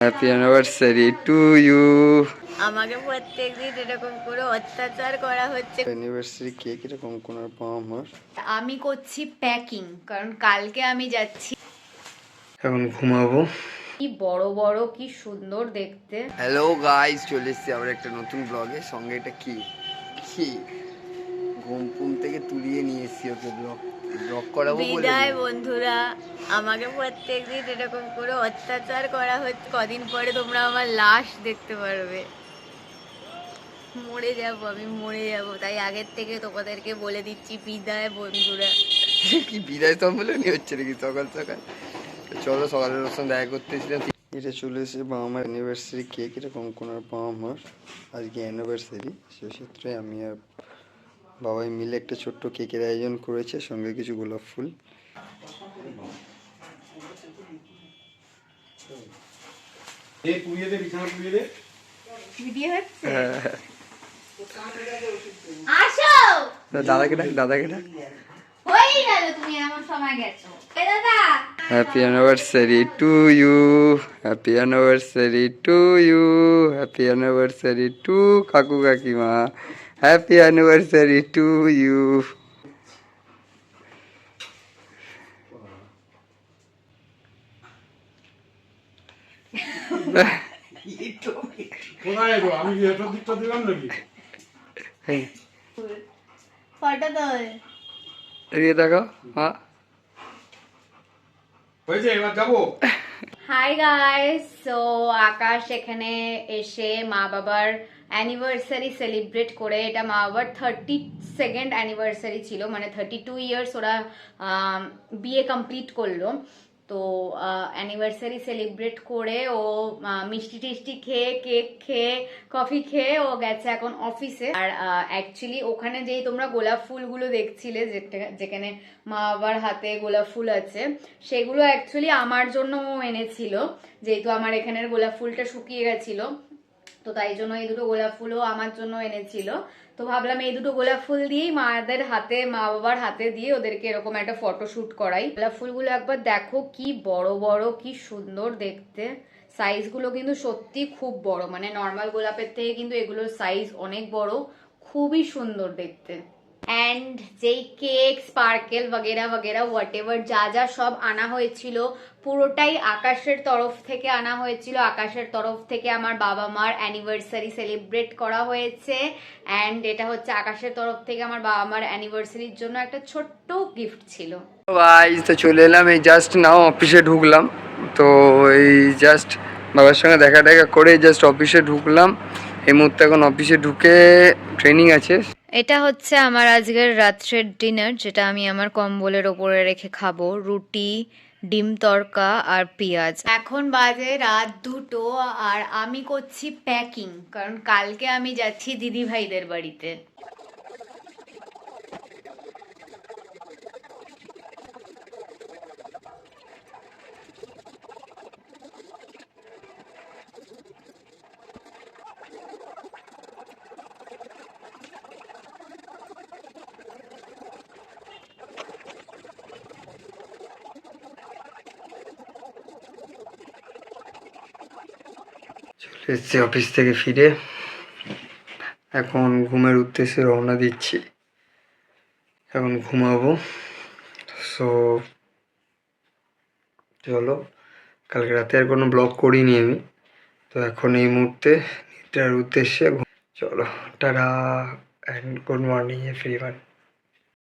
Happy anniversary to you. আমাকে প্রত্যেকদিন এরকম করে অত্যাচার করা হচ্ছে। অ্যানিভার্সারি কেক এরকম কোন পাওয়া আমার। আমি করছি প্যাকিং, কারণ কালকে আমি যাচ্ছি। এখন ঘুমাবো। কি বড় বড়, কি সুন্দর দেখতে। হ্যালো গাইস, চলে এসেছি আবার একটা নতুন ব্লগে। সঙ্গে এটা কি কি ঘুম থেকে তুলিয়ে নিয়ে এসেছি ওকে ব্লগ করাবো বলে। বিদায় বন্ধুরা, আমাকে প্রত্যেকদিন এরকম করে অত্যাচার করা হচ্ছে। কদিন পরে তোমরা আমার লাশ দেখতে পারবে। মরে যাব, আমি মরে যাব, তাই আগের থেকে তোমাদেরকে বলে দিচ্ছি বিদায় বন্ধুরা। কি বিদায় সম্মেলনই হচ্ছে নাকি সকাল সকাল? চলো, সকালের ওর সঙ্গে দেখা করতে এসেছিলাম। এটা চলে এসেছে বাবা মার অ্যানিভার্সারি কেক এরকম কোন বাবা মার আজকে অ্যানিভার্সারি। সেক্ষেত্রে আমি আর বাবাই মিলে একটা ছোট্ট কেকের আয়োজন করেছে, সঙ্গে কিছু গোলাপ ফুল। দাদাকে ডাক, দাদাকে ডাক। Happy anniversary to you, happy anniversary to you, happy anniversary to কাকু কাকিমা, হ্যাপি অ্যানিভার্সারি টু ইউ। আমি এটার দিকটা দিলাম নাকি? এদিকে দেখো। হ্যাঁ, হয়েছে, এবার যাবো। হাই গাইস, সো আকাশ এখানে এসে মা বাবার অ্যানিভার্সারি সেলিব্রেট করে, এটা মা বাবার 32nd অ্যানিভার্সারি ছিল, মানে 32 ইয়ার্স ওরা বিয়ে কমপ্লিট করলো। তো অ্যানিভার্সারি সেলিব্রেট করে ও মিষ্টি টিষ্টি খেয়ে, কেক খেয়ে, কফি খেয়ে ও গেছে এখন অফিসে। আর অ্যাকচুয়ালি ওখানে যেই তোমরা গোলাপ ফুলগুলো দেখছিলে, যেখানে মা বাবার হাতে গোলাপ ফুল আছে, সেগুলো অ্যাকচুয়ালি আমার জন্য ও এনেছিল, যেহেতু আমার এখানের গোলাপ ফুলটা শুকিয়ে গেছিল। তো তাই জন্য এই দুটো গোলাপ ফুলও আমার জন্য এনেছিল। তো ভাবলাম এই দুটো গোলাপ ফুল দিয়েই মাদের হাতে, মা বাবার হাতে দিয়ে ওদেরকে এরকম একটা ফটোশুট করাই। গোলাপ ফুলগুলো একবার দেখো, কি বড় বড়, কি সুন্দর দেখতে। সাইজগুলো কিন্তু সত্যি খুব বড়, মানে নর্মাল গোলাপের থেকে কিন্তু এগুলোর সাইজ অনেক বড়, খুবই সুন্দর দেখতে। অ্যান্ড যেই কেক, স্পার্কেল বগেরা বগেরা হোয়াট এভার যা যা সব আনা হয়েছিল, পুরোটাই আকাশের তরফ থেকে আনা হয়েছিল। আকাশের তরফ থেকে আমার বাবা মার অ্যানিভার্সারি সেলিব্রেট করা হয়েছে। অ্যান্ড এটা হচ্ছে আকাশের তরফ থেকে আমার বাবা মার অ্যানিভার্সারির জন্য একটা ছোট্ট গিফট ছিল। গাইস, তো চলে এলাম, এই জাস্ট নাও অফিসে ঢুকলাম। তো এই জাস্ট বাবার সঙ্গে দেখা করে জাস্ট অফিসে ঢুকলাম। এই মুহূর্তে এখন অফিসে ঢুকে ট্রেনিং আছে। এটা হচ্ছে আমার আজকের রাত্রের ডিনার, যেটা আমি আমার কম্বলের ওপরে রেখে খাবো। রুটি, ডিম তড়কা আর পেঁয়াজ। এখন বাজে রাত 2টো আর আমি করছি প্যাকিং, কারণ কালকে আমি যাচ্ছি দিদি ভাইদের বাড়িতে। চলে এসেছি অফিস থেকে ফিরে, এখন ঘুমের উদ্দেশ্যে রওনা দিচ্ছি। এখন ঘুমাবো। সো চলো, কালকে রাতে আর কোনো ব্লগ করিনি আমি, তো এখন এই মুহূর্তে নিদ্রার উদ্দেশ্যে চলো। Tata and good morning everyone.